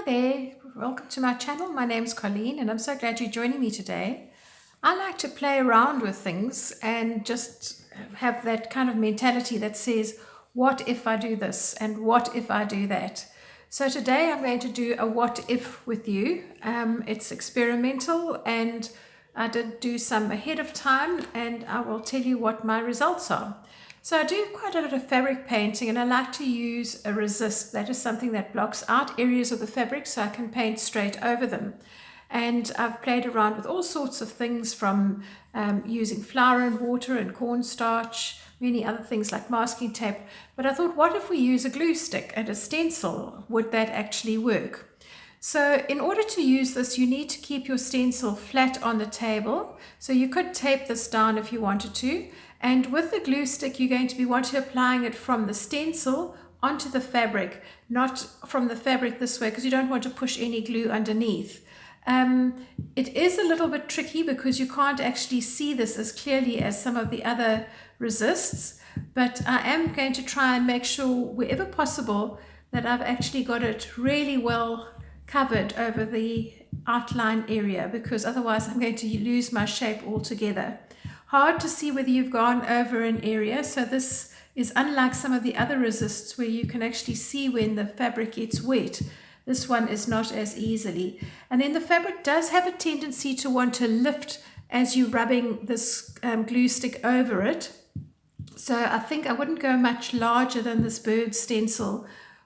Hi there, welcome to my channel. My name's Colleen and I'm so glad you're joining me today. I like to play around with things and just have that kind of mentality that says, what if I do this and what if I do that? So today I'm going to do a what if with you. It's experimental and I did do some ahead of time and I will tell you what my results are. So I do quite a lot of fabric painting and I like to use a resist. That is something that blocks out areas of the fabric so I can paint straight over them. And I've played around with all sorts of things from using flour and water and cornstarch, many other things like masking tape. But I thought, what if we use a glue stick and a stencil? Would that actually work? So in order to use this, you need to keep your stencil flat on the table. So you could tape this down if you wanted to. And with the glue stick, you're going to be wanting applying it from the stencil onto the fabric, not from the fabric this way, because you don't want to push any glue underneath. It is a little bit tricky because you can't actually see this as clearly as some of the other resists, but I am going to try and make sure wherever possible that I've actually got it really well covered over the outline area, because otherwise I'm going to lose my shape altogether. Hard to see whether you've gone over an area, so this is unlike some of the other resists where you can actually see when the fabric gets wet. This one is not as easily. And then the fabric does have a tendency to want to lift as you're rubbing this glue stick over it. So I think I wouldn't go much larger than this bird stencil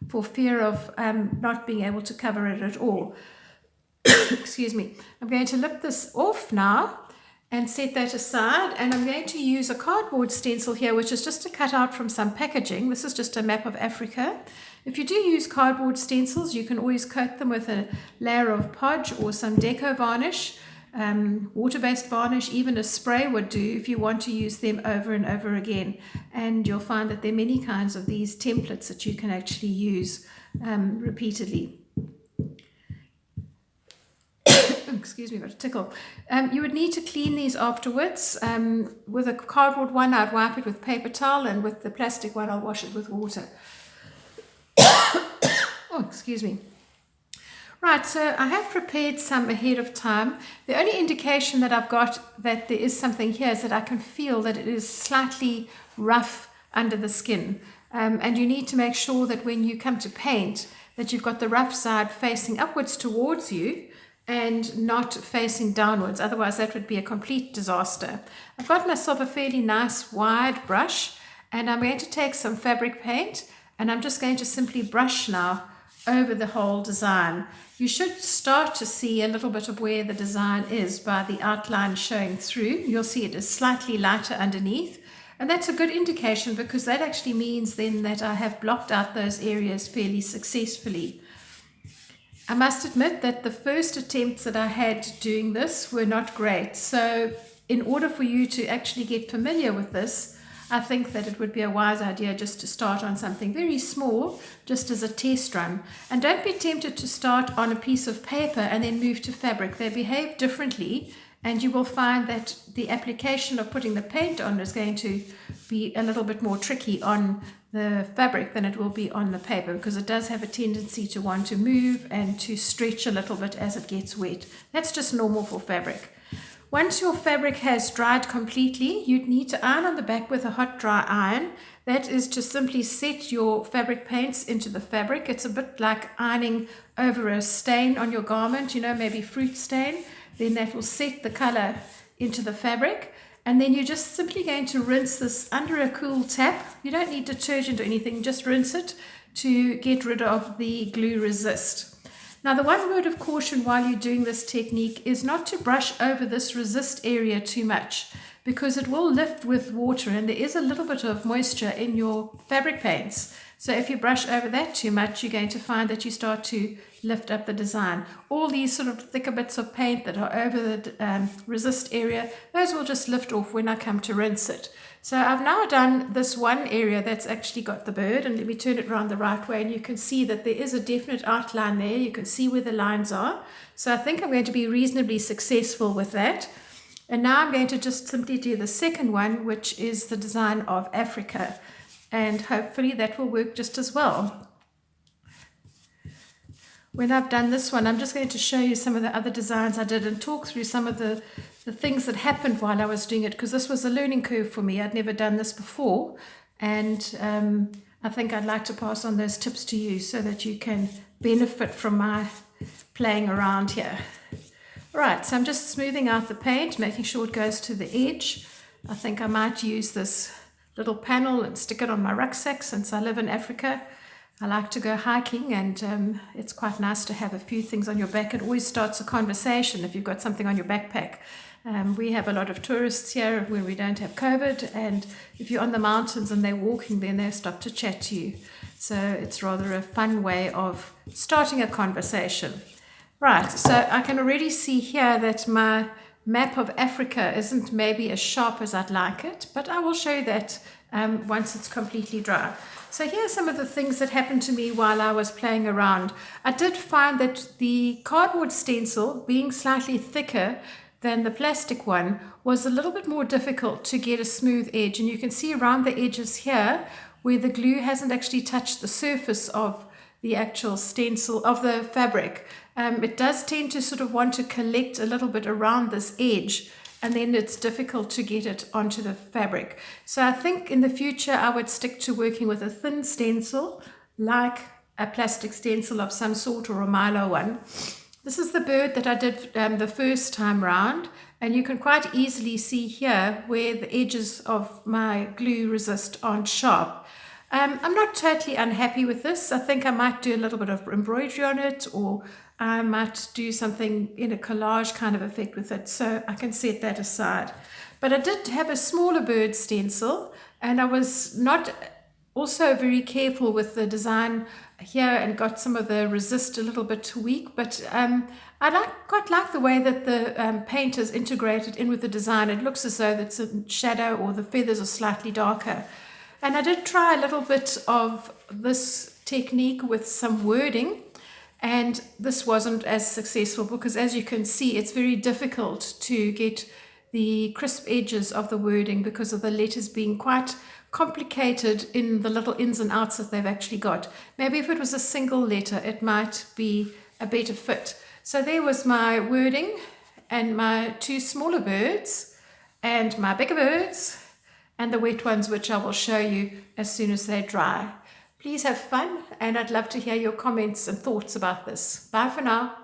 for fear of not being able to cover it at all. Excuse me. I'm going to lift this off now and set that aside, and I'm going to use a cardboard stencil here, which is just a cutout from some packaging. This is just a map of Africa. If you do use cardboard stencils, you can always coat them with a layer of podge or some deco varnish, water-based varnish. Even a spray would do if you want to use them over and over again. And you'll find that there are many kinds of these templates that you can actually use repeatedly. Excuse me, got a tickle. You would need to clean these afterwards. With a cardboard one, I'd wipe it with paper towel, and with the plastic one, I'll wash it with water. Oh, excuse me. Right, so I have prepared some ahead of time. The only indication that I've got that there is something here is that I can feel that it is slightly rough under the skin. And you need to make sure that when you come to paint, that you've got the rough side facing upwards towards you and not facing downwards. Otherwise, that would be a complete disaster. I've got myself a fairly nice wide brush, and I'm going to take some fabric paint, and I'm just going to simply brush now over the whole design. You should start to see a little bit of where the design is by the outline showing through. You'll see it is slightly lighter underneath, and that's a good indication because that actually means then that I have blocked out those areas fairly successfully. I must admit that the first attempts that I had doing this were not great. So in order for you to actually get familiar with this, I think that it would be a wise idea just to start on something very small, just as a test run. And don't be tempted to start on a piece of paper and then move to fabric. They behave differently, and you will find that the application of putting the paint on is going to be a little bit more tricky on the fabric than it will be on the paper, because it does have a tendency to want to move and to stretch a little bit as it gets wet. That's just normal for fabric. Once your fabric has dried completely, you'd need to iron on the back with a hot dry iron. That is to simply set your fabric paints into the fabric. It's a bit like ironing over a stain on your garment, maybe fruit stain. Then that will set the color into the fabric. And then you're just simply going to rinse this under a cool tap. You don't need detergent or anything, just rinse it to get rid of the glue resist. Now, the one word of caution while you're doing this technique is not to brush over this resist area too much, because it will lift with water and there is a little bit of moisture in your fabric paints. So if you brush over that too much, you're going to find that you start to lift up the design. All these sort of thicker bits of paint that are over the resist area, those will just lift off when I come to rinse it. So I've now done this one area that's actually got the bird, and let me turn it around the right way, and you can see that there is a definite outline there. You can see where the lines are. So I think I'm going to be reasonably successful with that. And now I'm going to just simply do the second one, which is the design of Africa. And hopefully that will work just as well. when I've done this one, I'm just going to show you some of the other designs I did and talk through some of the things that happened while I was doing it, because this was a learning curve for me. I'd never done this before, and I think I'd like to pass on those tips to you so that you can benefit from my playing around here. Right, so I'm just smoothing out the paint, making sure it goes to the edge. I think I might use this little panel and stick it on my rucksack since I live in Africa. I like to go hiking, and it's quite nice to have a few things on your back. It always starts a conversation if you've got something on your backpack. We have a lot of tourists here when we don't have COVID, and if you're on the mountains and they're walking, then they stop to chat to you. So it's rather a fun way of starting a conversation. Right, so I can already see here that my map of Africa isn't maybe as sharp as I'd like it, but I will show you that once it's completely dry. So here are some of the things that happened to me while I was playing around. I did find that the cardboard stencil, being slightly thicker than the plastic one, was a little bit more difficult to get a smooth edge. And you can see around the edges here where the glue hasn't actually touched the surface of the actual stencil of the fabric. It does tend to sort of want to collect a little bit around this edge, and then it's difficult to get it onto the fabric. So I think in the future I would stick to working with a thin stencil, like a plastic stencil of some sort or a Milo one. This is the bird that I did the first time round, and you can quite easily see here where the edges of my glue resist aren't sharp. I'm not totally unhappy with this. I think I might do a little bit of embroidery on it, or I might do something in a collage kind of effect with it, so I can set that aside. But I did have a smaller bird stencil, and I was not also very careful with the design here and got some of the resist a little bit weak, but I quite like the way that the paint is integrated in with the design. It looks as though it's a shadow or the feathers are slightly darker. And I did try a little bit of this technique with some wording, and this wasn't as successful because, as you can see, it's very difficult to get the crisp edges of the wording because of the letters being quite complicated in the little ins and outs that they've actually got. Maybe if it was a single letter, it might be a better fit. So there was my wording and my two smaller birds and my bigger birds and the wet ones, which I will show you as soon as they dry. Please have fun, and I'd love to hear your comments and thoughts about this. Bye for now.